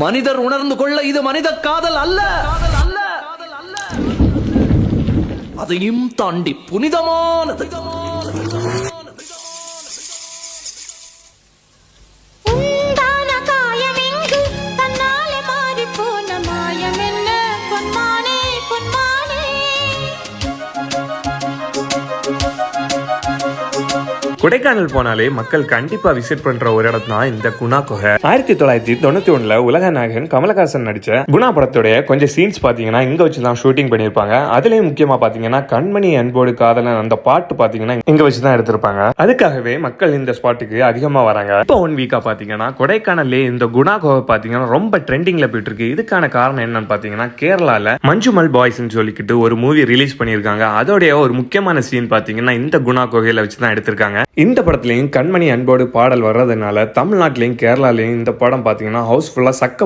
மனிதர் உணர்ந்து கொள்ள இது மனித காதல் அல்ல, அதையும் தாண்டி புனிதமானது. கொடைக்கானல் போனாலே மக்கள் கண்டிப்பா விசிட் பண்ற ஒரு இடம் தான் இந்த குணா குகை. 1991 உலக நாயகன் கமலஹாசன் நடிச்ச குணா படத்துடைய கொஞ்சம் சீன்ஸ் பாத்தீங்கன்னா இங்க வச்சுதான் ஷூட்டிங் பண்ணிருப்பாங்க. அதுலயும் முக்கியமா பாத்தீங்கன்னா கண்மணி அன்போடு காதலன் அந்த பாட்டு பாத்தீங்கன்னா இங்க வச்சுதான் எடுத்திருப்பாங்க. அதுக்காகவே மக்கள் இந்த ஸ்பாட்டுக்கு அதிகமா வராங்க. இப்போ 1 வீக்கா பாத்தீங்கன்னா கொடைக்கானல்லே இந்த குணா குகை பாத்தீங்கன்னா ரொம்ப ட்ரெண்டிங்ல போயிட்டு இருக்கு. இதுக்கான காரணம் என்னன்னு பாத்தீங்கன்னா கேரளால மஞ்சுமல் பாய்ஸ் சொல்லிக்கிட்டு ஒரு மூவி ரிலீஸ் பண்ணிருக்காங்க. அதோடைய ஒரு முக்கியமான சீன் பாத்தீங்கன்னா இந்த குணா குகையில வச்சுதான் எடுத்திருக்காங்க. இந்த படத்துலயும் கண்மணி அன்போடு பாடல் வர்றதுனால தமிழ்நாட்டிலையும் கேரளாலையும் இந்த படம் பாத்தீங்கன்னா ஹவுஸ்ஃபுல்லா சக்க